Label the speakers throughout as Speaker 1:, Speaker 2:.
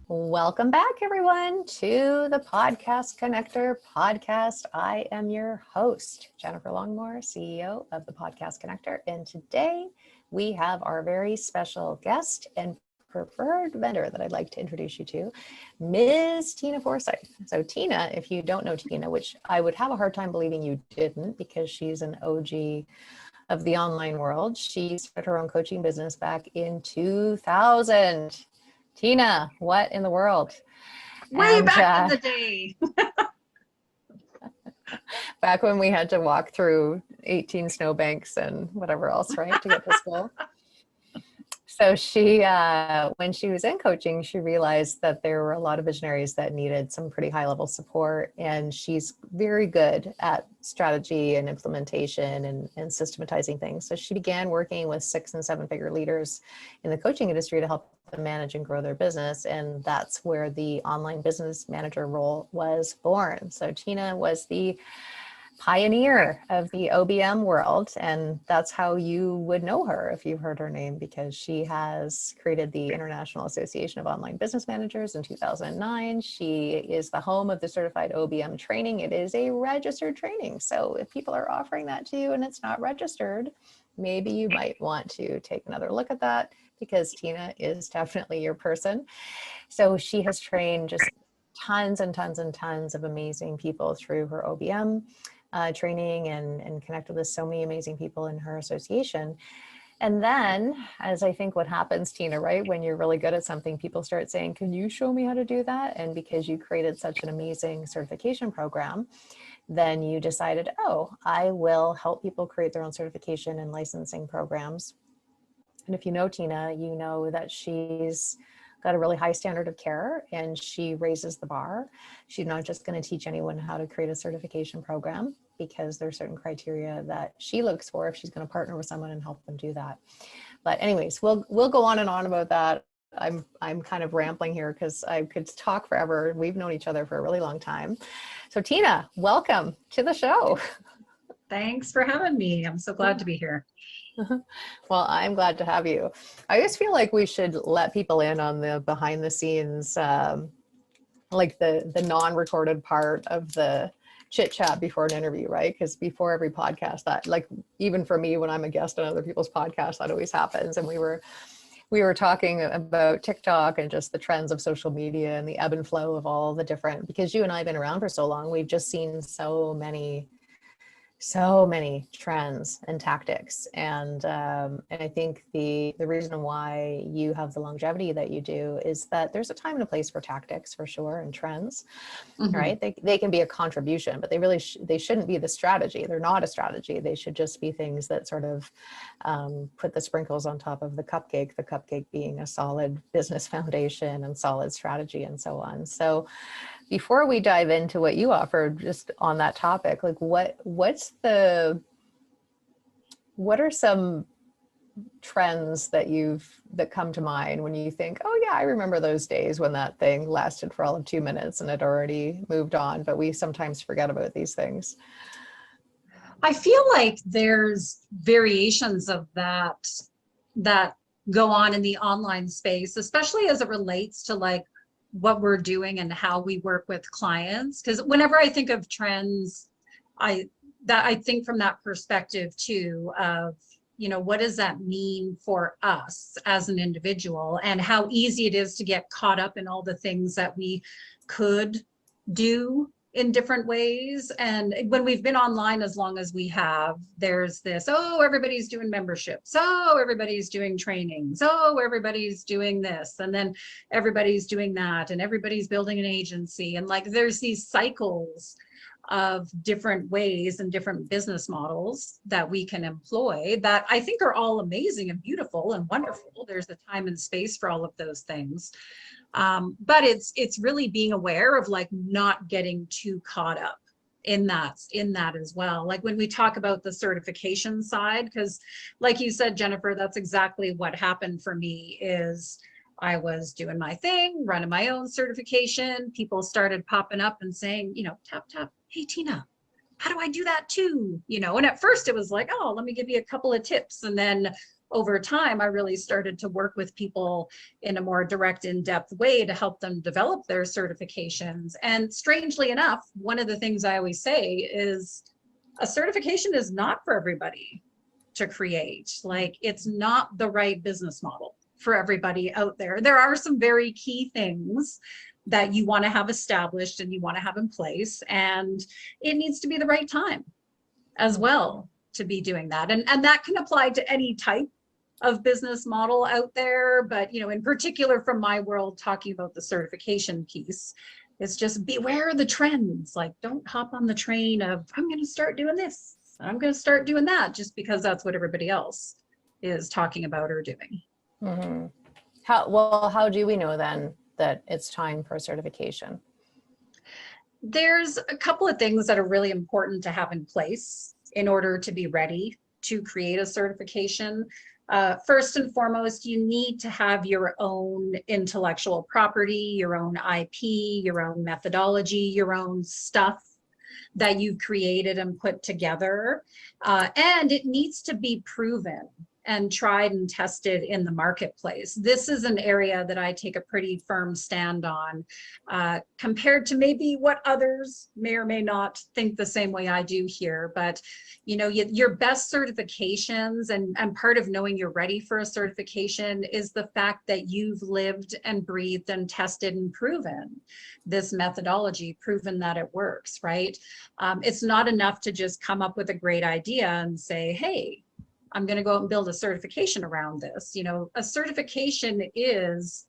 Speaker 1: Welcome back, everyone, to the Podcast Connector podcast. I am your host, Jennifer Longmore, CEO of the Podcast Connector. And today we have our very special guest and preferred vendor that I'd like to introduce you to, Ms. Tina Forsyth. So Tina, if you don't know Tina, which I would have a hard time believing you didn't because she's an OG of the online world, she started her own coaching business back in 2000. Tina, what in the world?
Speaker 2: Way back in the day.
Speaker 1: Back when we had to walk through 18 snowbanks and whatever else, right, to get to school. So she, when she was in coaching, she realized that there were a lot of visionaries that needed some pretty high level support. And she's very good at strategy and implementation and systematizing things. So she began working with 6- and 7-figure leaders in the coaching industry to help them manage and grow their business. And that's where the online business manager role was born. So Tina was the pioneer of the OBM world, and that's how you would know her if you've heard her name, because she has created the International Association of Online Business Managers in 2009. She is the home of the Certified OBM Training. It is a registered training, so if people are offering that to you and it's not registered, maybe you might want to take another look at that, because Tina is definitely your person. So she has trained just tons and tons and tons of amazing people through her OBM training and connected with so many amazing people in her association. And then, as I think what happens, Tina, right, when you're really good at something, people start saying, can you show me how to do that? And because you created such an amazing certification program, then you decided, oh, I will help people create their own certification and licensing programs. And if you know Tina, you know that she's got a really high standard of care and she raises the bar. She's not just going to teach anyone how to create a certification program, because there's certain criteria that she looks for if she's going to partner with someone and help them do that. But anyways, we'll go on and on about that. I'm kind of rambling here because I could talk forever. We've known each other for a really long time. So Tina, welcome to the show.
Speaker 2: Thanks for having me. I'm so glad to be here.
Speaker 1: Well, I'm glad to have you. I just feel like we should let people in on the behind the scenes, like the non-recorded part of the chit chat before an interview, right? Because before every podcast, that, like, even for me, when I'm a guest on other people's podcasts, that always happens. And we were talking about TikTok and just the trends of social media and the ebb and flow of all the different, because you and I have been around for so long, we've just seen so many trends and tactics. And I think the reason why you have the longevity that you do is that there's a time and a place for tactics, for sure, and trends, right? They can be a contribution, but they shouldn't be the strategy. They're not a strategy. They should just be things that sort of put the sprinkles on top of the cupcake being a solid business foundation and solid strategy and so on. So before we dive into what you offer, just on that topic, like what are some trends that come to mind when you think, oh yeah, I remember those days when that thing lasted for all of 2 minutes and it already moved on, but we sometimes forget about these things.
Speaker 2: I feel like there's variations of that go on in the online space, especially as it relates to like what we're doing and how we work with clients. Because whenever I think of trends, I think from that perspective too of, you know, what does that mean for us as an individual, and how easy it is to get caught up in all the things that we could do in different ways. And when we've been online as long as we have, there's this, oh, everybody's doing memberships, oh, everybody's doing trainings, oh, everybody's doing this, and then everybody's doing that, and everybody's building an agency. And like there's these cycles of different ways and different business models that we can employ that I think are all amazing and beautiful and wonderful. There's a time and space for all of those things. But it's really being aware of like not getting too caught up in that as well. Like when we talk about the certification side, because like you said, Jennifer, that's exactly what happened for me. Is I was doing my thing, running my own certification. People started popping up and saying, you know, tap, tap, hey, Tina, how do I do that too? You know, and at first it was like, oh, let me give you a couple of tips. And then over time, I really started to work with people in a more direct, in-depth way to help them develop their certifications. And strangely enough, one of the things I always say is a certification is not for everybody to create. Like, it's not the right business model for everybody out there. There are some very key things that you want to have established and you want to have in place, and it needs to be the right time as well to be doing that. And that can apply to any type of business model out there. But, you know, in particular from my world, talking about the certification piece, it's just beware the trends. Like, don't hop on the train of, I'm going to start doing this, I'm going to start doing that, just because that's what everybody else is talking about or doing.
Speaker 1: Mm-hmm. How do we know then that it's time for certification?
Speaker 2: There's a couple of things that are really important to have in place in order to be ready to create a certification. First and foremost, you need to have your own intellectual property, your own IP, your own methodology, your own stuff that you've created and put together. And it needs to be proven and tried and tested in the marketplace. This is an area that I take a pretty firm stand on, compared to maybe what others may or may not think the same way I do here. But, you know, your best certifications, and part of knowing you're ready for a certification is the fact that you've lived and breathed and tested and proven this methodology, proven that it works, right? It's not enough to just come up with a great idea and say, hey, I'm going to go out and build a certification around this. You know, a certification is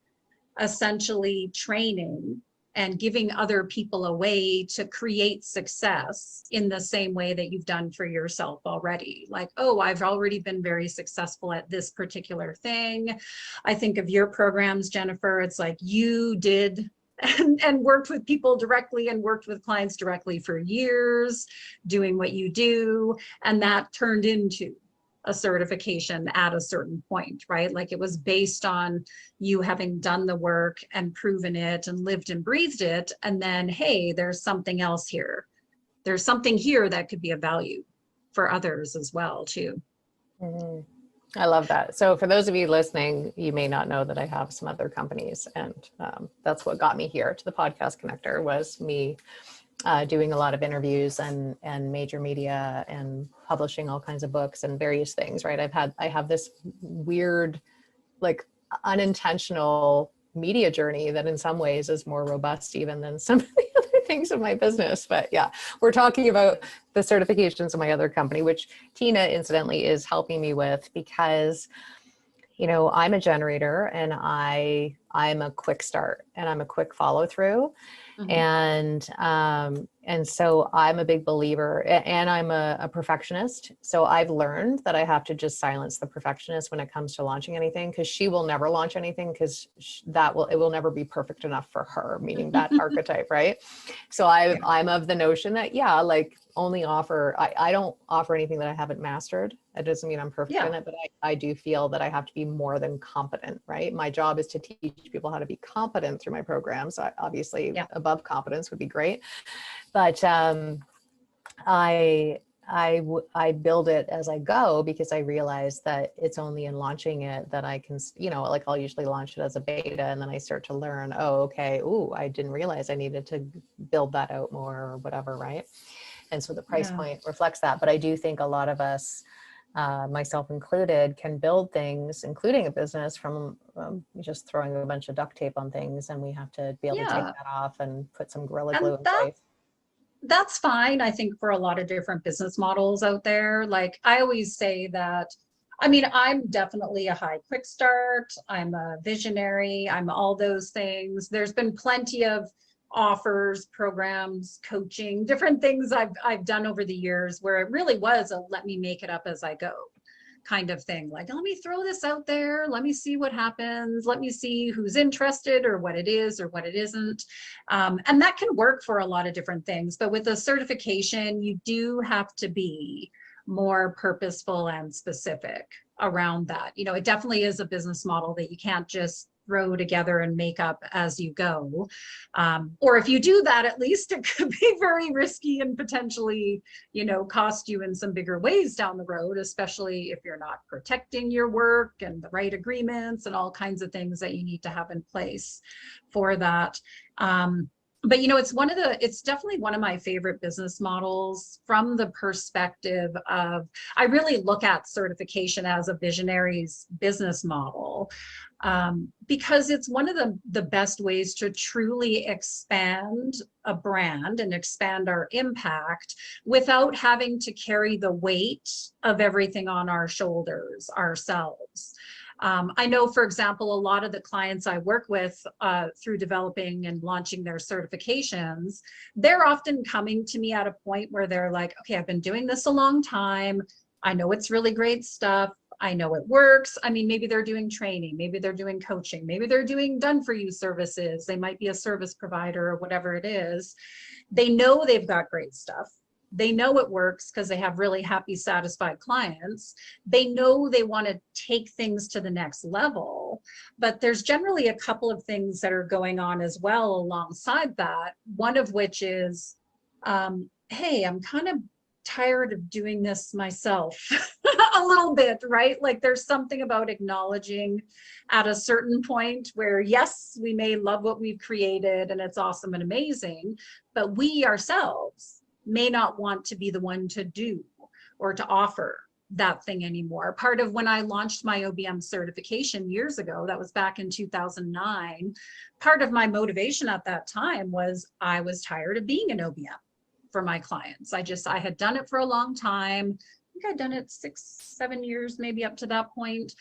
Speaker 2: essentially training and giving other people a way to create success in the same way that you've done for yourself already. Like, oh, I've already been very successful at this particular thing. I think of your programs, Jennifer, it's like you did and worked with people directly and worked with clients directly for years doing what you do. And that turned into a certification at a certain point, right? Like, it was based on you having done the work and proven it and lived and breathed it. And then, hey, there's something else here. There's something here that could be of value for others as well, too.
Speaker 1: Mm-hmm. I love that. So for those of you listening, you may not know that I have some other companies, and that's what got me here to the Podcast Connector, was me doing a lot of interviews and major media and publishing all kinds of books and various things, right? I have this weird, like, unintentional media journey that in some ways is more robust even than some of the other things in my business. But yeah, we're talking about the certifications of my other company, which Tina incidentally is helping me with, because, you know, I'm a generator and I'm a quick start and I'm a quick follow through.
Speaker 2: Mm-hmm.
Speaker 1: And so I'm a big believer, and I'm a perfectionist. So I've learned that I have to just silence the perfectionist when it comes to launching anything, because she will never launch anything, because it will never be perfect enough for her, meaning that archetype, right? So I'm of the notion that, yeah, like, only offer, I don't offer anything that I haven't mastered. That doesn't mean I'm perfect in it, but I do feel that I have to be more than competent, right? My job is to teach people how to be competent through my programs. Obviously above competence would be great. But I build it as I go, because I realize that it's only in launching it that I can, you know, like, I'll usually launch it as a beta, and then I start to learn, oh, okay, ooh, I didn't realize I needed to build that out more or whatever, right? And so the price point reflects that. But I do think a lot of us, myself included, can build things, including a business, from just throwing a bunch of duct tape on things, and we have to be able to take that off and put some Gorilla Glue in place.
Speaker 2: That's fine, I think, for a lot of different business models out there. Like, I always say that, I mean, I'm definitely a high quick start. I'm a visionary. I'm all those things. There's been plenty of offers, programs, coaching, different things I've done over the years where it really was a let me make it up as I go kind of thing. Like, let me throw this out there. Let me see what happens. Let me see who's interested or what it is or what it isn't. And that can work for a lot of different things. But with a certification, you do have to be more purposeful and specific around that. You know, it definitely is a business model that you can't just throw together and make up as you go. Or if you do that, at least it could be very risky and potentially, you know, cost you in some bigger ways down the road, especially if you're not protecting your work and the right agreements and all kinds of things that you need to have in place for that. But you know, it's definitely one of my favorite business models from the perspective of, I really look at certification as a visionary's business model, because it's one of the best ways to truly expand a brand and expand our impact without having to carry the weight of everything on our shoulders ourselves. I know, for example, a lot of the clients I work with through developing and launching their certifications, they're often coming to me at a point where they're like, okay, I've been doing this a long time. I know it's really great stuff. I know it works. I mean, maybe they're doing training, maybe they're doing coaching, maybe they're doing done for you services. They might be a service provider or whatever it is. They know they've got great stuff. They know it works because they have really happy, satisfied clients. They know they want to take things to the next level, but there's generally a couple of things that are going on as well alongside that. One of which is, hey, I'm kind of tired of doing this myself a little bit, right? Like there's something about acknowledging at a certain point where, yes, we may love what we've created and it's awesome and amazing, but we ourselves may not want to be the one to do or to offer that thing anymore. Part of when I launched my OBM certification years ago, that was back in 2009, part of my motivation at that time was I was tired of being an OBM for my clients. I had done it for a long time. I think I'd done it 6-7 years, maybe up to that point.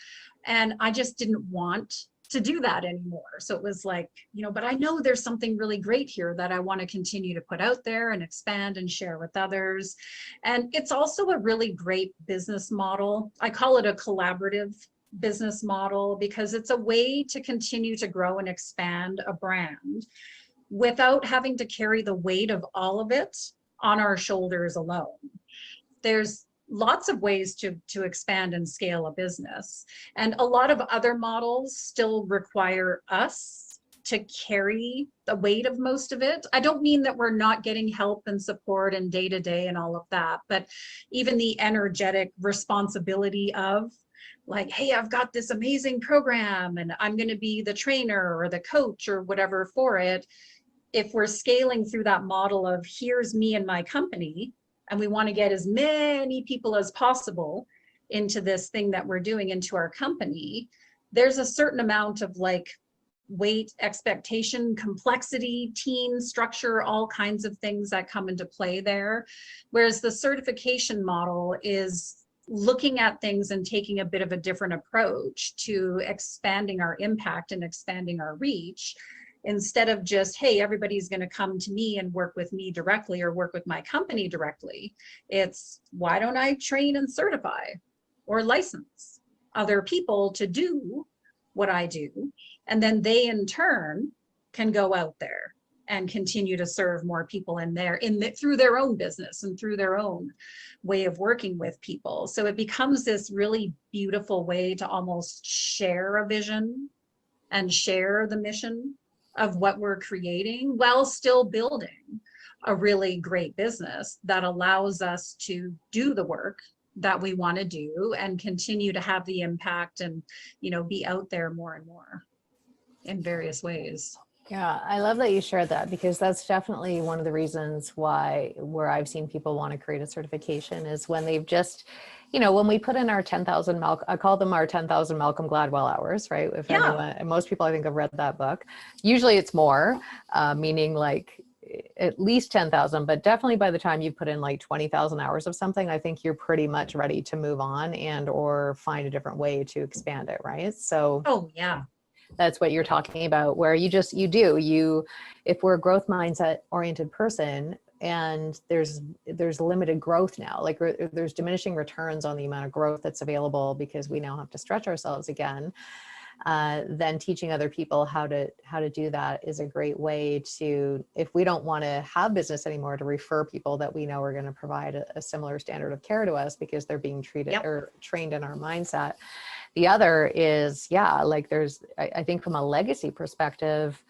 Speaker 2: And I just didn't want to do that anymore. So it was like, you know, but I know there's something really great here that I want to continue to put out there and expand and share with others. And it's also a really great business model. I call it a collaborative business model because it's a way to continue to grow and expand a brand without having to carry the weight of all of it on our shoulders alone. There's lots of ways to expand and scale a business. And a lot of other models still require us to carry the weight of most of it. I don't mean that we're not getting help and support and day-to-day and all of that, but even the energetic responsibility of like, hey, I've got this amazing program and I'm going to be the trainer or the coach or whatever for it. If we're scaling through that model of here's me and my company, and we want to get as many people as possible into this thing that we're doing, into our company, there's a certain amount of like weight, expectation, complexity, team structure, all kinds of things that come into play there. Whereas the certification model is looking at things and taking a bit of a different approach to expanding our impact and expanding our reach. Instead of just, hey, everybody's going to come to me and work with me directly or work with my company directly. It's, why don't I train and certify or license other people to do what I do? And then they in turn can go out there and continue to serve more people through their own business and through their own way of working with people. So it becomes this really beautiful way to almost share a vision and share the mission of what we're creating while still building a really great business that allows us to do the work that we want to do and continue to have the impact and, you know, be out there more and more in various ways.
Speaker 1: Yeah, I love that you shared that because that's definitely one of the reasons where I've seen people want to create a certification is when they've just, you know, when we put in our 10,000 I call them our 10,000 Malcolm Gladwell hours, right? If anyone, and most people I think have read that book. Usually it's more, meaning like at least 10,000, but definitely by the time you put in like 20,000 hours of something, I think you're pretty much ready to move on and or find a different way to expand it, right? So
Speaker 2: oh yeah,
Speaker 1: that's what you're talking about, where if we're a growth mindset oriented person and there's limited growth now, like there's diminishing returns on the amount of growth that's available because we now have to stretch ourselves again, then teaching other people how to do that is a great way to, if we don't want to have business anymore, to refer people that we know are going to provide a similar standard of care to us because they're being treated or trained in our mindset. The other is, yeah, like I think from a legacy perspective,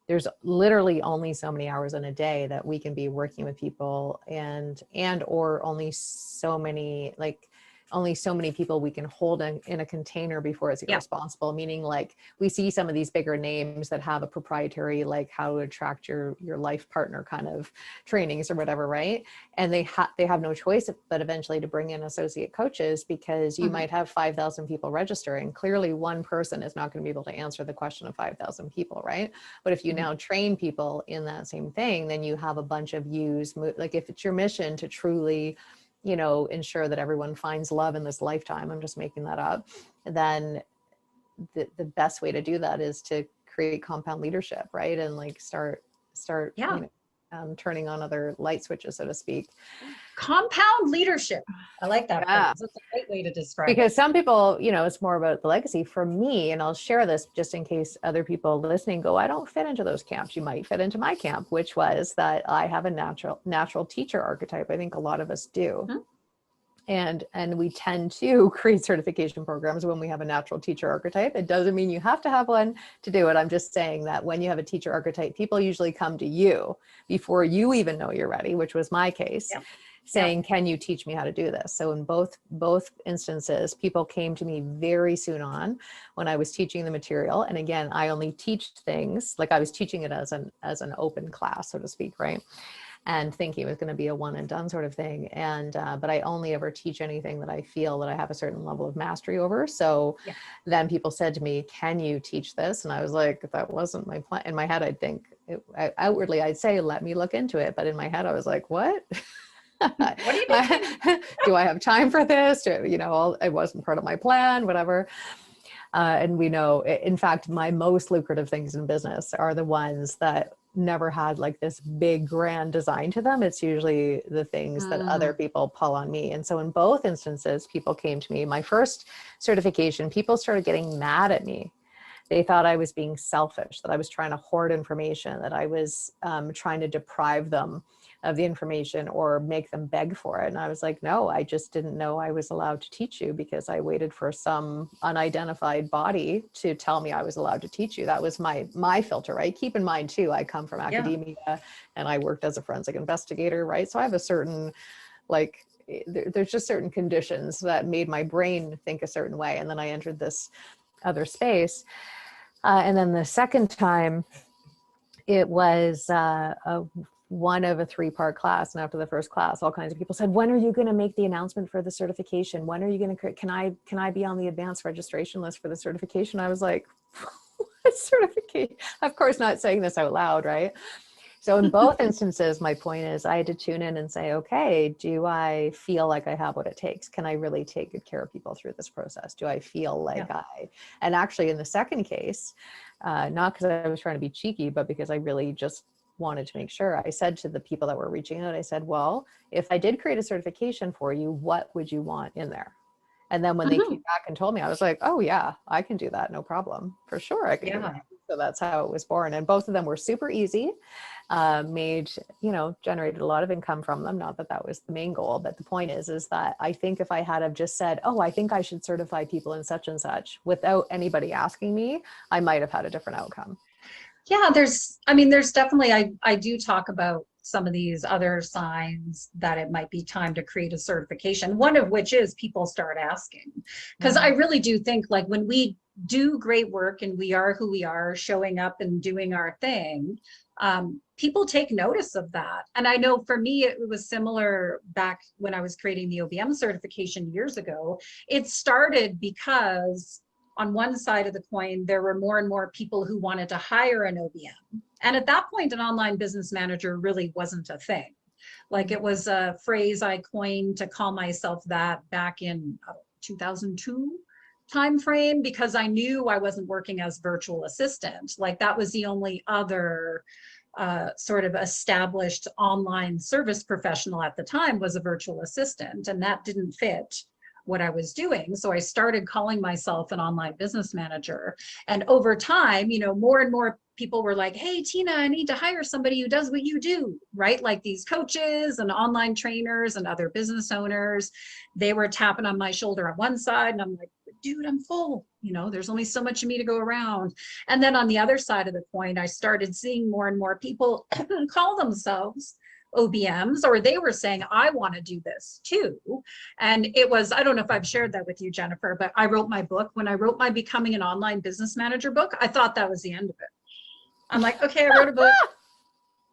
Speaker 1: there's literally only so many hours in a day that we can be working with people, and or only so many, like only so many people we can hold in a container before it's
Speaker 2: Yeah.
Speaker 1: irresponsible. Meaning, like, we see some of these bigger names that have a proprietary, like, how to attract your life partner kind of trainings or whatever, right? And they have no choice but eventually to bring in associate coaches, because you might have 5,000 people registering. Clearly one person is not going to be able to answer the question of 5,000 people, right? But if you now train people in that same thing, then you have a bunch of yous. Like, if it's your mission to truly, you know, ensure that everyone finds love in this lifetime, I'm just making that up, then the best way to do that is to create compound leadership, right? And like start,
Speaker 2: Yeah.
Speaker 1: you know, turning on other light switches, so to speak.
Speaker 2: Compound leadership. I like that
Speaker 1: Yeah.
Speaker 2: phrase. That's a great way to describe
Speaker 1: Because
Speaker 2: it.
Speaker 1: some people, you know, it's more about the legacy. For me, and I'll share this just in case other people listening go, I don't fit into those camps. You might fit into my camp, which was that I have a natural teacher archetype. I think a lot of us do.
Speaker 2: Mhm.
Speaker 1: And we tend to create certification programs when we have a natural teacher archetype. It doesn't mean you have to have one to do it. I'm just saying that when you have a teacher archetype, people usually come to you before you even know you're ready, which was my case.
Speaker 2: Yeah.
Speaker 1: Saying, can you teach me how to do this? So in both instances, people came to me very soon on when I was teaching the material. And again, I only teach things, like I was teaching it as an open class, so to speak, right? And thinking it was going to be a one and done sort of thing. And but I only ever teach anything that I feel that I have a certain level of mastery over. So
Speaker 2: Yeah.
Speaker 1: then people said to me, can you teach this? And I was like, that wasn't my plan. In my head, I'd think, outwardly, I'd say, let me look into it. But in my head, I was like, what?
Speaker 2: What are you doing?
Speaker 1: Do I have time for this? You know, it wasn't part of my plan, whatever. And we know, in fact, my most lucrative things in business are the ones that never had like this big grand design to them. It's usually the things that other people pull on me. And so in both instances, people came to me. My first certification, people started getting mad at me. They thought I was being selfish, that I was trying to hoard information, that I was trying to deprive them of the information or make them beg for it. And I was like, no, I just didn't know I was allowed to teach you, because I waited for some unidentified body to tell me I was allowed to teach you. That was my filter, right? Keep in mind too, I come from academia and I worked as a forensic investigator, right? So I have a certain, like, there's just certain conditions that made my brain think a certain way. And then I entered this other space. And then the second time, it was one of a 3-part class. And after the first class, all kinds of people said, when are you going to make the announcement for the certification? When are you going to, can I be on the advanced registration list for the certification? I was like, what certification? Of course, not saying this out loud, right? So in both instances, my point is I had to tune in and say, okay, do I feel like I have what it takes? Can I really take good care of people through this process? Do I feel like and actually in the second case, not because I was trying to be cheeky, but because I really just wanted to make sure, I said to the people that were reaching out, I said, well, if I did create a certification for you, what would you want in there? And then when they came back and told me, I was like, oh yeah, I can do that. No problem. For sure. I can do that. So that's how it was born. And both of them were super easy, generated a lot of income from them. Not that that was the main goal, but the point is that I think if I had have just said, oh, I think I should certify people in such and such without anybody asking me, I might have had a different outcome.
Speaker 2: Yeah, there's definitely, I do talk about some of these other signs that it might be time to create a certification, one of which is people start asking. Because I really do think, like, when we do great work and we are who we are, showing up and doing our thing, people take notice of that. And I know for me, it was similar back when I was creating the OBM certification years ago. It started because on one side of the coin, there were more and more people who wanted to hire an OBM. And at that point, an online business manager really wasn't a thing. Like, it was a phrase I coined to call myself that back in 2002 timeframe, because I knew I wasn't working as virtual assistant. Like, that was the only other sort of established online service professional at the time was a virtual assistant, and that didn't fit what I was doing. So I started calling myself an online business manager. And over time, more and more people were like, hey, Tina, I need to hire somebody who does what you do, right? Like these coaches and online trainers and other business owners, they were tapping on my shoulder on one side. And I'm like, dude, I'm full. You know, there's only so much of me to go around. And then on the other side of the coin, I started seeing more and more people call themselves OBMs, or they were saying, I want to do this too. And it was, I don't know if I've shared that with you, Jennifer, but I wrote my book. When I wrote my Becoming an Online Business Manager book, I thought that was the end of it. I'm like, okay, I wrote a book.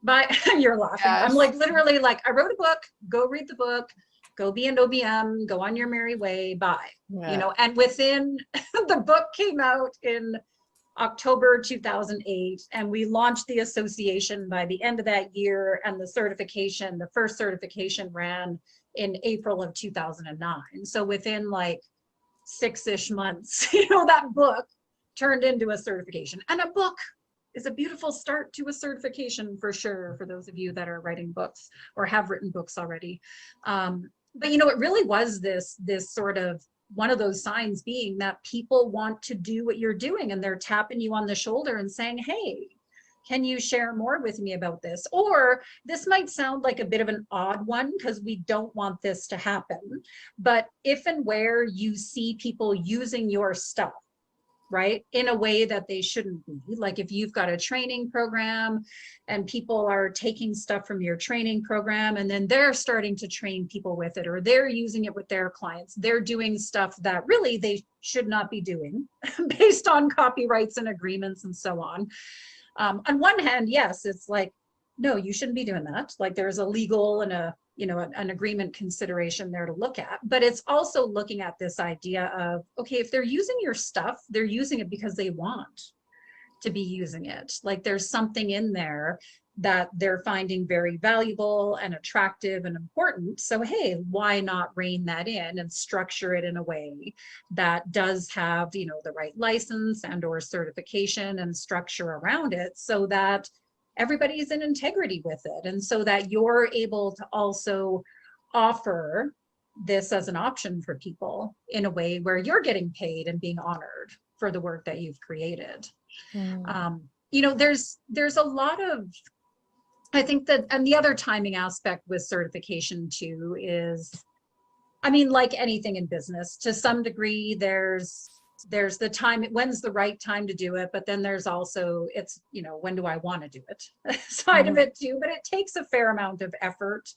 Speaker 2: But you're laughing.
Speaker 1: Yes.
Speaker 2: I'm like, literally like, I wrote a book, go read the book, go be an OBM, go on your merry way, bye.
Speaker 1: Yeah.
Speaker 2: You know, and within, the book came out in October 2008, and we launched the association by the end of that year, and the certification, the first certification ran in April of 2009. So within like 6-ish months, you know, that book turned into a certification. And a book is a beautiful start to a certification for sure, for those of you that are writing books or have written books already. But you know, it really was this sort of one of those signs being that people want to do what you're doing, and they're tapping you on the shoulder and saying, hey, can you share more with me about this? Or this might sound like a bit of an odd one because we don't want this to happen, but if and where you see people using your stuff, right, in a way that they shouldn't be. Like if you've got a training program and people are taking stuff from your training program and then they're starting to train people with it, or they're using it with their clients, they're doing stuff that really they should not be doing based on copyrights and agreements and so on. On one hand, yes, it's like, no, you shouldn't be doing that. Like there's a legal and a, you know, an agreement consideration there to look at, but it's also looking at this idea of, okay, if they're using your stuff, they're using it because they want to be using it. Like there's something in there that they're finding very valuable and attractive and important. So, hey, why not rein that in and structure it in a way that does have, you know, the right license and or certification and structure around it so that everybody's in integrity with it, and so that you're able to also offer this as an option for people in a way where you're getting paid and being honored for the work that you've created. You know, there's a lot of, I think that, and the other timing aspect with certification too is, I mean, like anything in business, to some degree, there's the time, when's the right time to do it, but then there's also, it's, you know, when do I want to do it side of it too. But it takes a fair amount of effort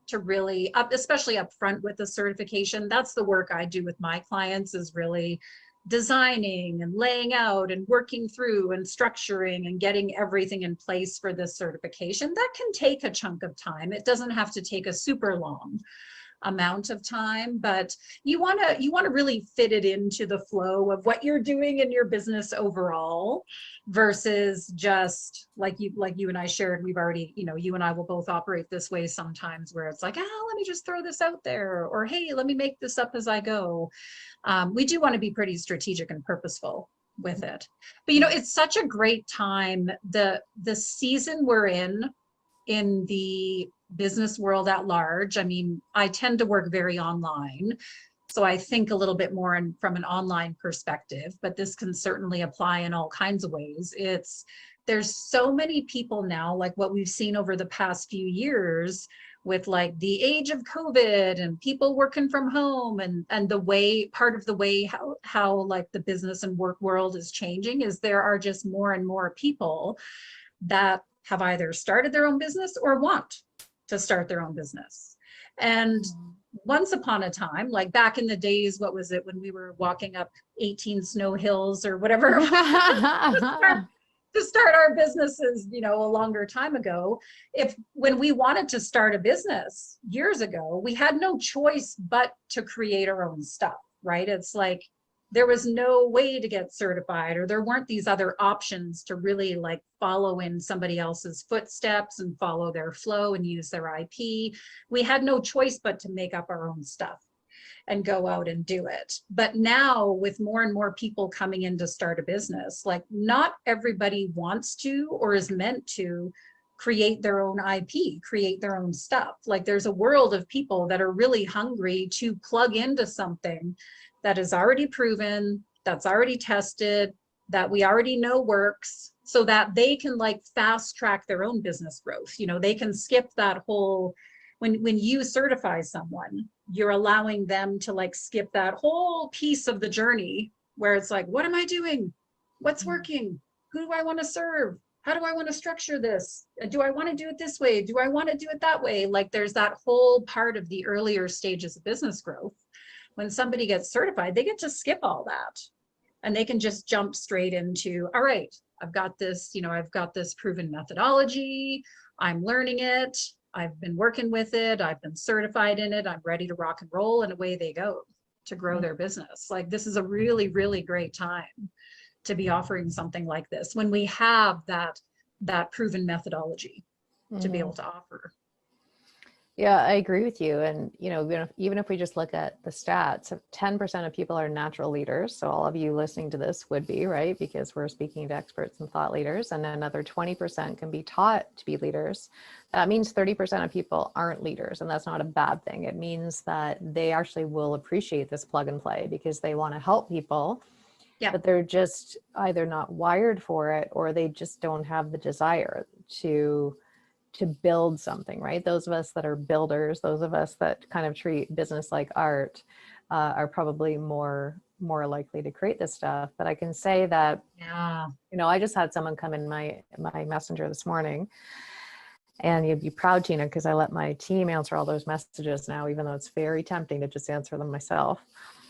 Speaker 2: to really especially up front with the certification. That's the work I do with my clients, is really designing and laying out and working through and structuring and getting everything in place for this certification. That can take a chunk of time. It doesn't have to take a super long amount of time, but you want to really fit it into the flow of what you're doing in your business overall, versus just like you and I shared, we've already, you know, you and I will both operate this way sometimes, where it's like, oh, let me just throw this out there, or hey, let me make this up as I go. We do want to be pretty strategic and purposeful with it. But you know, it's such a great time, the season we're in the business world at large. I mean, I tend to work very online, so I think a little bit more from an online perspective, but this can certainly apply in all kinds of ways. There's so many people now, like what we've seen over the past few years with like the age of COVID and people working from home, and the way, part of the way how like the business and work world is changing is there are just more and more people that have either started their own business or want to start their own business. And once upon a time, like back in the days, what was it, when we were walking up 18 snow hills or whatever to start our businesses, you know, a longer time ago, when we wanted to start a business years ago, we had no choice but to create our own stuff, right? It's like there was no way to get certified, or there weren't these other options to really like follow in somebody else's footsteps and follow their flow and use their IP. We had no choice but to make up our own stuff and go out and do it. But now with more and more people coming in to start a business, like not everybody wants to or is meant to create their own IP, create their own stuff. Like there's a world of people that are really hungry to plug into something that is already proven, that's already tested, that we already know works, so that they can like fast track their own business growth. You know, they can skip that whole, when you certify someone, you're allowing them to like skip that whole piece of the journey where it's like, what am I doing? What's working? Who do I want to serve? How do I want to structure this? Do I want to do it this way? Do I want to do it that way? Like there's that whole part of the earlier stages of business growth. When somebody gets certified, they get to skip all that and they can just jump straight into, all right, I've got this, I've got this proven methodology. I'm learning it. I've been working with it. I've been certified in it. I'm ready to rock and roll, and away they go to grow their business. Like this is a really, really great time to be offering something like this when we have that proven methodology to be able to offer.
Speaker 1: Yeah, I agree with you. And, even if we just look at the stats, 10% of people are natural leaders. So all of you listening to this would be, right? Because we're speaking to experts and thought leaders, and another 20% can be taught to be leaders. That means 30% of people aren't leaders. And that's not a bad thing. It means that they actually will appreciate this plug and play because they want to help people, but they're just either not wired for it, or they just don't have the desire to build something, right? Those of us that are builders, those of us that kind of treat business like art, are probably more likely to create this stuff. But I can say that, I just had someone come in my messenger this morning, and you'd be proud, Tina, because I let my team answer all those messages now, even though it's very tempting to just answer them myself.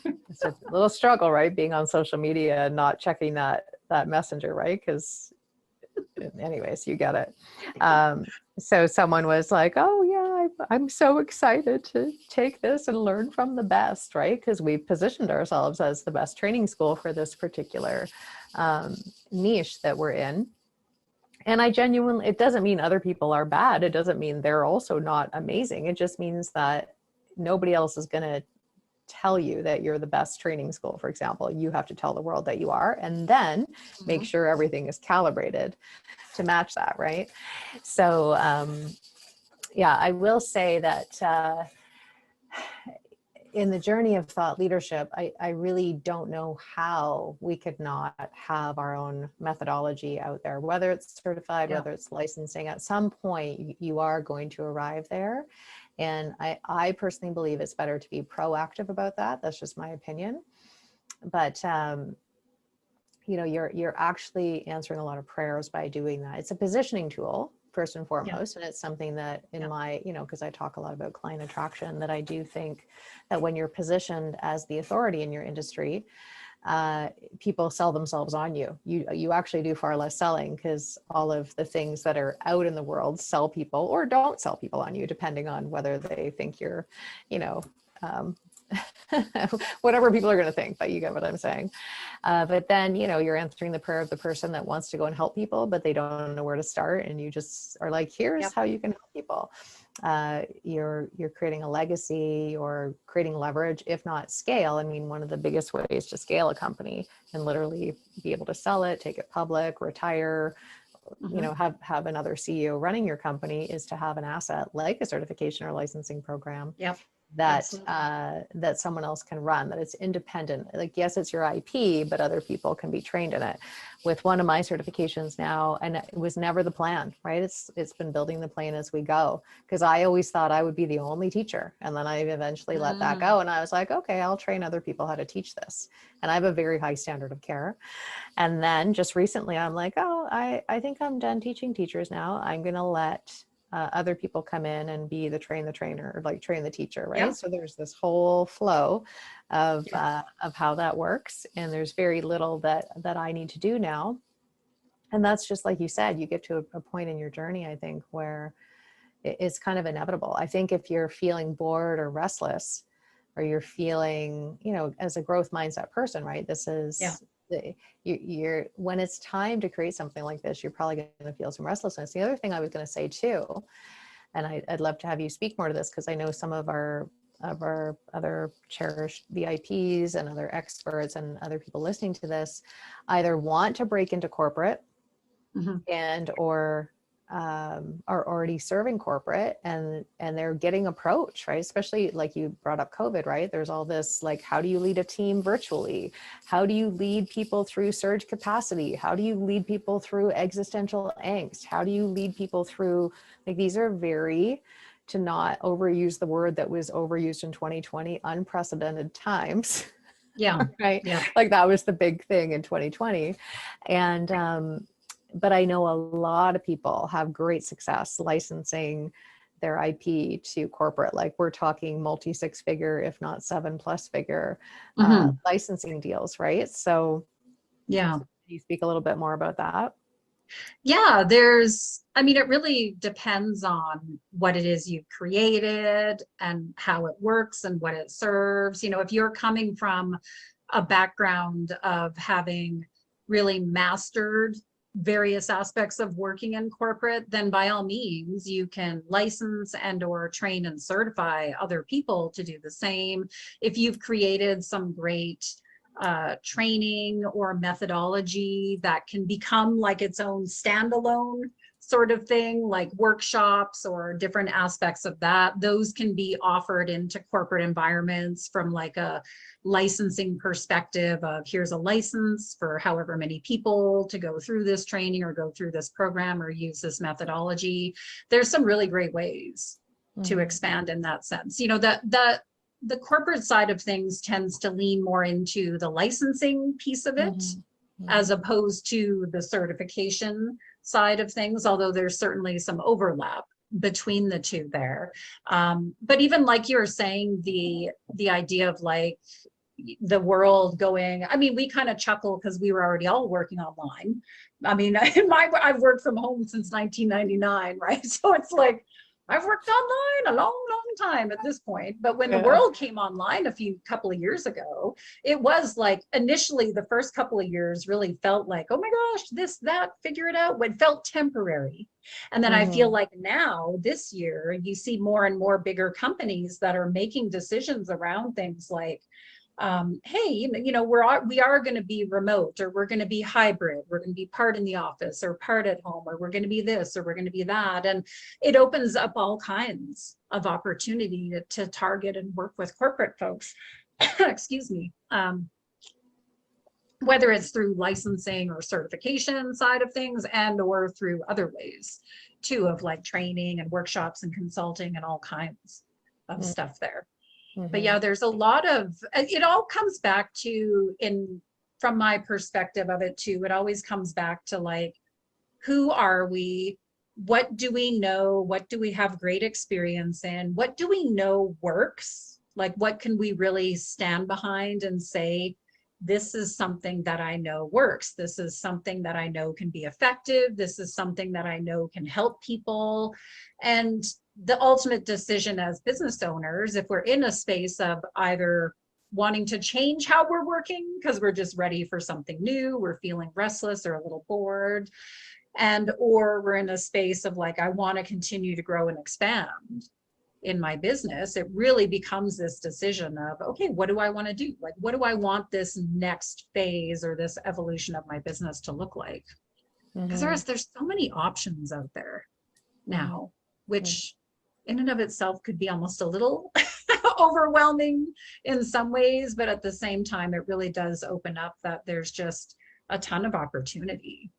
Speaker 1: It's a little struggle, right? Being on social media and not checking that messenger, right? Because anyways, you get it. So someone was like, oh yeah, I'm so excited to take this and learn from the best, right? Because we've positioned ourselves as the best training school for this particular niche that we're in. And it doesn't mean other people are bad. It doesn't mean they're also not amazing. It just means that nobody else is going to tell you that you're the best training school, for example. You have to tell the world that you are, and then make sure everything is calibrated to match that, right? So I will say that in the journey of thought leadership, I really don't know how we could not have our own methodology out there, whether it's certified, whether it's licensing. At some point, you are going to arrive there. And I personally believe it's better to be proactive about that. That's just my opinion. But you're actually answering a lot of prayers by doing that. It's a positioning tool, first and foremost. And it's something that in my, because I talk a lot about client attraction, that I do think that when you're positioned as the authority in your industry, people sell themselves on you. You actually do far less selling, because all of the things that are out in the world sell people or don't sell people on you, depending on whether they think you're, whatever people are going to think, but you get what I'm saying. But then, you're answering the prayer of the person that wants to go and help people, but they don't know where to start. And you just are like, here's how you can help people. You're creating a legacy or creating leverage, if not scale. I mean, one of the biggest ways to scale a company and literally be able to sell it, take it public, retire, have another CEO running your company, is to have an asset like a certification or licensing program that someone else can run, that it's independent. Like, yes, it's your IP, but other people can be trained in it. With one of my certifications now, and it was never the plan, right? It's been building the plane as we go, because I always thought I would be the only teacher. And then I eventually let that go. And I was like, okay, I'll train other people how to teach this. And I have a very high standard of care. And then just recently, I'm like, oh, I think I'm done teaching teachers now. I'm going to let other people come in and be the trainer, or like train the teacher, right? So there's this whole flow of how that works, and there's very little that I need to do now. And that's just like you said, you get to a point in your journey, I think, where it's kind of inevitable. I think if you're feeling bored or restless, or you're feeling, as a growth mindset person, right? This is you're when it's time to create something like this, you're probably going to feel some restlessness. The other thing I was going to say too, and I'd love to have you speak more to this, because I know some of our other cherished VIPs and other experts and other people listening to this either want to break into corporate and or are already serving corporate, and they're getting approached, right? Especially like you brought up COVID, right? There's all this, like, how do you lead a team virtually? How do you lead people through surge capacity? How do you lead people through existential angst? How do you lead people through, like, these are very to not overuse the word that was overused in 2020, unprecedented times.
Speaker 2: Yeah.
Speaker 1: Right.
Speaker 2: Yeah.
Speaker 1: Like that was the big thing in 2020. And, but I know a lot of people have great success licensing their IP to corporate. Like we're talking multi 6-figure, if not 7+ figure licensing deals, right? So
Speaker 2: Yeah.
Speaker 1: can you speak a little bit more about that?
Speaker 2: Yeah, I mean, it really depends on what it is you've created and how it works and what it serves. You know, if you're coming from a background of having really mastered various aspects of working in corporate, then by all means, you can license and or train and certify other people to do the same. If you've created some great training or methodology that can become like its own standalone sort of thing, like workshops or different aspects of that, those can be offered into corporate environments from like a licensing perspective of here's a license for however many people to go through this training or go through this program or use this methodology. There's some really great ways to expand in that sense. You know, the corporate side of things tends to lean more into the licensing piece of it as opposed to the certification side of things, although there's certainly some overlap between the two there. But even like you were saying, the idea of like the world going, I mean, we kind of chuckle because we were already all working online. I mean, I've worked from home since 1999, right? So it's like, I've worked online a long, long time at this point. But when the world came online couple of years ago, it was like initially the first couple of years really felt like, oh my gosh, this, that, figure it out. It felt temporary. And then I feel like now this year, you see more and more bigger companies that are making decisions around things like, hey, you know, we are going to be remote, or we're going to be hybrid, we're going to be part in the office or part at home, or we're going to be this or we're going to be that. And it opens up all kinds of opportunity to target and work with corporate folks. Excuse me. Whether it's through licensing or certification side of things, and or through other ways too, of like training and workshops and consulting and all kinds of stuff there. But yeah, there's a lot of, it all comes back to, from my perspective of it too, it always comes back to like, who are we? What do we know? What do we have great experience in? What do we know works? Like, what can we really stand behind and say, this is something that I know works. This is something that I know can be effective. This is something that I know can help people. And the ultimate decision as business owners, if we're in a space of either wanting to change how we're working because we're just ready for something new, we're feeling restless or a little bored, and or we're in a space of like, I want to continue to grow and expand in my business, it really becomes this decision of, okay, what do I want to do? Like, what do I want this next phase or this evolution of my business to look like? Because there's so many options out there now, which in and of itself could be almost a little overwhelming in some ways, but at the same time, it really does open up that there's just a ton of opportunity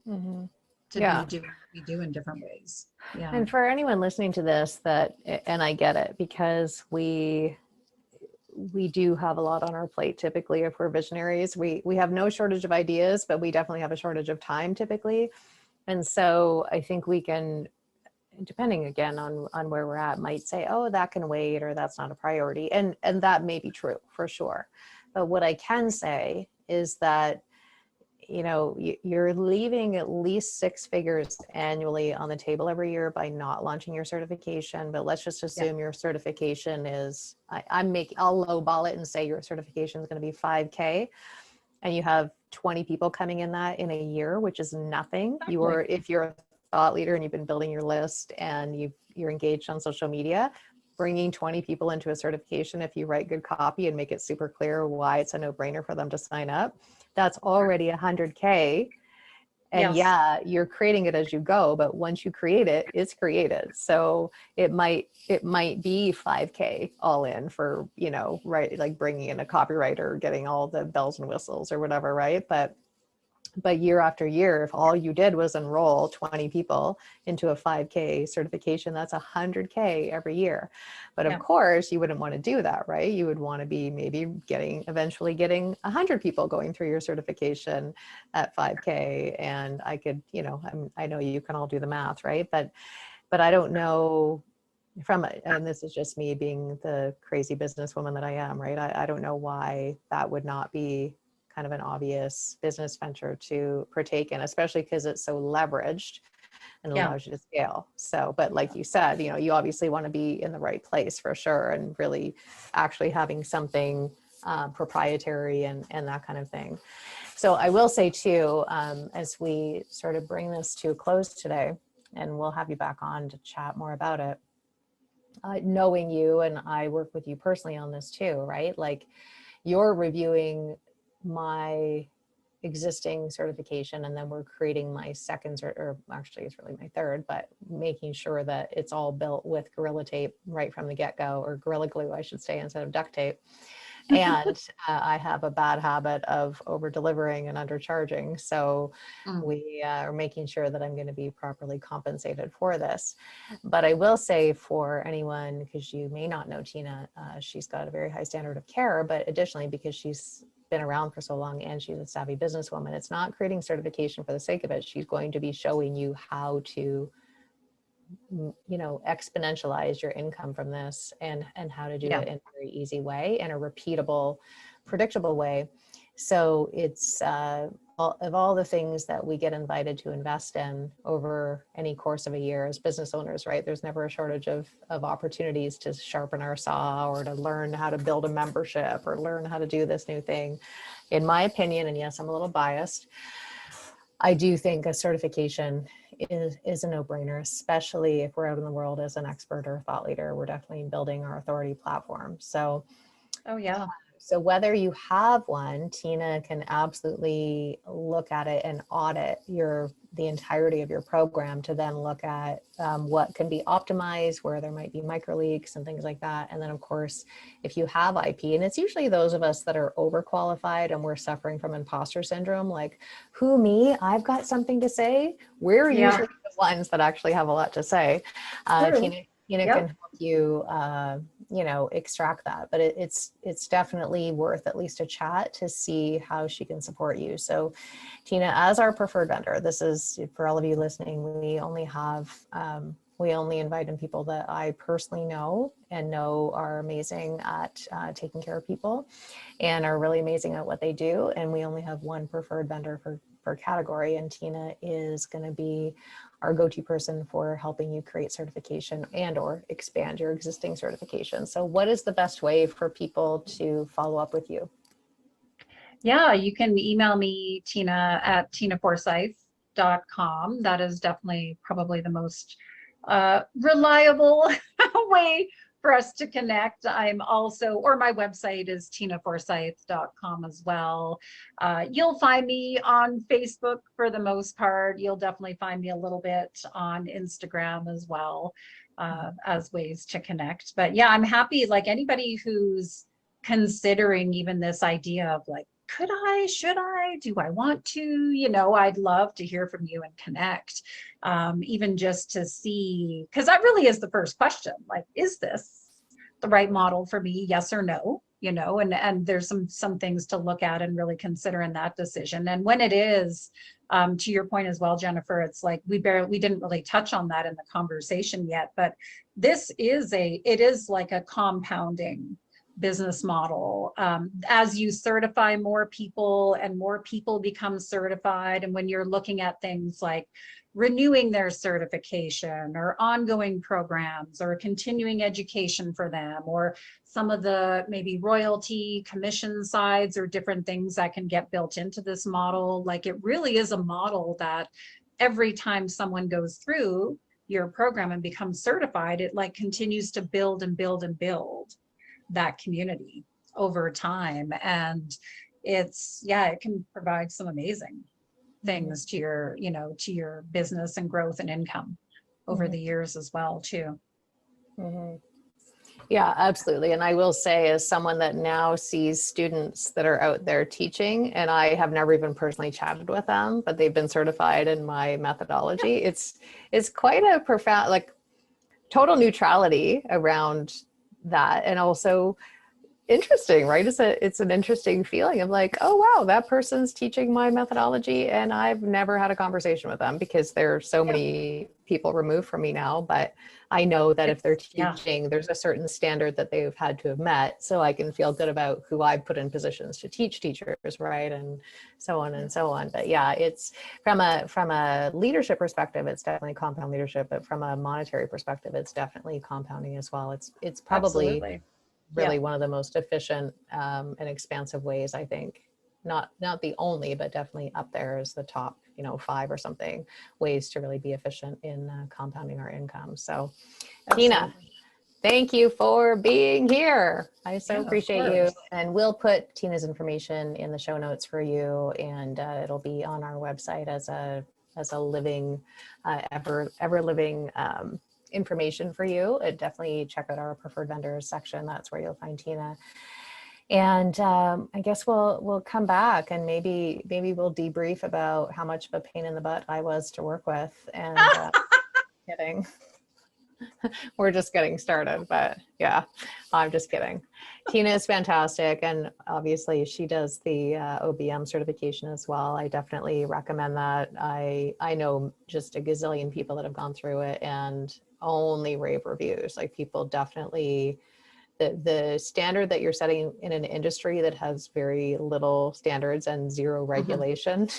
Speaker 2: to be doing what we do in different ways. Yeah.
Speaker 1: And for anyone listening to this, and I get it, because we do have a lot on our plate. Typically, if we're visionaries, we have no shortage of ideas, but we definitely have a shortage of time typically. And so I think we can, depending again on where we're at, might say, oh, that can wait, or that's not a priority. And that may be true for sure. But what I can say is that, you know, you're leaving at least 6 figures annually on the table every year by not launching your certification. But let's just assume your certification is, I'll lowball it and say your certification is going to be 5K, and you have 20 people coming in that in a year, which is nothing. If you're a thought leader and you've been building your list and you're engaged on social media, bringing 20 people into a certification, if you write good copy and make it super clear why it's a no-brainer for them to sign up, that's already 100K. And you're creating it as you go, but once you create it, it's created. So it might be 5K all in for, you know, right, like bringing in a copywriter, getting all the bells and whistles or whatever, right? But But year after year, if all you did was enroll 20 people into a 5K certification, that's 100K every year. But of
Speaker 2: Yeah.
Speaker 1: course, you wouldn't want to do that, right? You would want to be maybe eventually getting 100 people going through your certification at 5K. And I could, I know you can all do the math, right? But I don't know and this is just me being the crazy businesswoman that I am, right? I don't know why that would not be kind of an obvious business venture to partake in, especially because it's so leveraged and
Speaker 2: Yeah.
Speaker 1: allows you to scale. So, but like you said, you obviously want to be in the right place for sure, and really actually having something proprietary and that kind of thing. So I will say too, as we sort of bring this to a close today, and we'll have you back on to chat more about it, knowing you, and I work with you personally on this too, right? Like, you're reviewing my existing certification, and then we're creating my second, or actually it's really my third, but making sure that it's all built with Gorilla Tape right from the get-go, or Gorilla Glue, I should say, instead of duct tape. And I have a bad habit of over delivering and undercharging. So we are making sure that I'm going to be properly compensated for this. But I will say, for anyone, because you may not know Tina, she's got a very high standard of care, but additionally, because she's been around for so long and she's a savvy businesswoman, it's not creating certification for the sake of it. She's going to be showing you how to exponentialize your income from this, and how to do it in a very easy way, and a repeatable, predictable way. So it's of all the things that we get invited to invest in over any course of a year as business owners, right? There's never a shortage of opportunities to sharpen our saw, or to learn how to build a membership, or learn how to do this new thing. In my opinion, and yes, I'm a little biased, I do think a certification is a no-brainer, especially if we're out in the world as an expert or thought leader. We're definitely building our authority platform. So,
Speaker 2: Oh yeah.
Speaker 1: so whether you have one, Tina can absolutely look at it and audit the entirety of your program, to then look at what can be optimized, where there might be micro leaks and things like that. And then of course, if you have IP, and it's usually those of us that are overqualified and we're suffering from imposter syndrome, like, who, me? I've got something to say. We're usually the ones that actually have a lot to say. Tina can help you, extract that, but it's definitely worth at least a chat to see how she can support you. So Tina, as our preferred vendor, this is for all of you listening, we only invite in people that I personally know and know are amazing at taking care of people and are really amazing at what they do. And we only have one preferred vendor per category. And Tina is going to be our go-to person for helping you create certification and or expand your existing certification. So what is the best way for people to follow up with you?
Speaker 2: Yeah, you can email me, Tina, at tinaforsyth.com. That is definitely probably the most reliable way for us to connect. I'm also, or my website is tinaforsyth.com as well. You'll find me on Facebook for the most part. You'll definitely find me a little bit on Instagram as well, as ways to connect. But yeah, I'm happy, like anybody who's considering even this idea of like, should I, do I want to, I'd love to hear from you and connect, even just to see, because that really is the first question, like, is this the right model for me? Yes or no, and there's some things to look at and really consider in that decision. And when it is, to your point as well, Jennifer, it's like we didn't really touch on that in the conversation yet, but it is like a compounding business model. As you certify more people and more people become certified, and when you're looking at things like renewing their certification or ongoing programs or continuing education for them, or some of the maybe royalty commission sides or different things that can get built into this model, like it really is a model that every time someone goes through your program and becomes certified, it like continues to build and build and build that community over time. And it can provide some amazing things to your business and growth and income over the years as well too.
Speaker 1: Yeah, absolutely. And I will say, as someone that now sees students that are out there teaching, and I have never even personally chatted with them, but they've been certified in my methodology, it's quite a profound, like, total neutrality around that. And also interesting, right? It's an interesting feeling of like, oh wow, that person's teaching my methodology and I've never had a conversation with them because there are so
Speaker 2: Yeah.
Speaker 1: many people removed from me now. But I know that if they're
Speaker 2: Yeah,
Speaker 1: teaching, there's a certain standard that they've had to have met, so I can feel good about who I've put in positions to teach teachers, right? And so on and so on. But yeah, it's from a leadership perspective, it's definitely compound leadership, but from a monetary perspective, it's definitely compounding as well. It's probably
Speaker 2: absolutely. Yeah.
Speaker 1: really one of the most efficient and expansive ways, I think. Not the only, but definitely up there as the top, 5 or something ways to really be efficient in compounding our income. So, Tina,
Speaker 2: Absolutely.
Speaker 1: thank you for being here. I so
Speaker 2: Yeah, of
Speaker 1: appreciate you.
Speaker 2: course.
Speaker 1: And we'll put Tina's information in the show notes for you, and it'll be on our website as a living, ever living information for you. Definitely check out our preferred vendors section. That's where you'll find Tina. And I guess we'll come back and maybe we'll debrief about how much of a pain in the butt I was to work with. And kidding. We're just getting started, but yeah, I'm just kidding. Tina is fantastic. And obviously she does the OBM certification as well. I definitely recommend that. I know just a gazillion people that have gone through it and only rave reviews. Like, people definitely, the standard that you're setting in an industry that has very little standards and zero
Speaker 2: Mhm.
Speaker 1: regulation,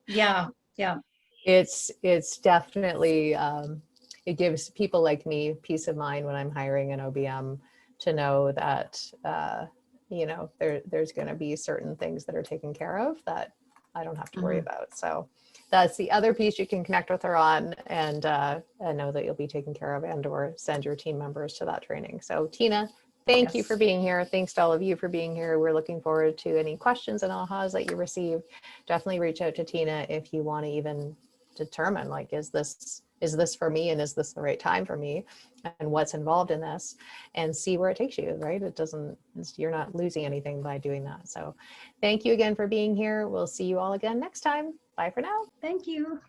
Speaker 2: Yeah, yeah.
Speaker 1: it's definitely it gives people like me peace of mind when I'm hiring an OBM to know that there's going to be certain things that are taken care of that I don't have to worry
Speaker 2: Mhm.
Speaker 1: about. So that's the other piece you can connect with her on, and know that you'll be taken care of, and or send your team members to that training. So Tina, thank you for
Speaker 2: Yes.
Speaker 1: being here. Thanks to all of you for being here. We're looking forward to any questions and ahas that you receive. Definitely reach out to Tina if you want to even determine, like, is this for me, and is this the right time for me, and what's involved in this, and see where it takes you, right? You're not losing anything by doing that. So thank you again for being here. We'll see you all again next time. Bye for now.
Speaker 2: Thank you.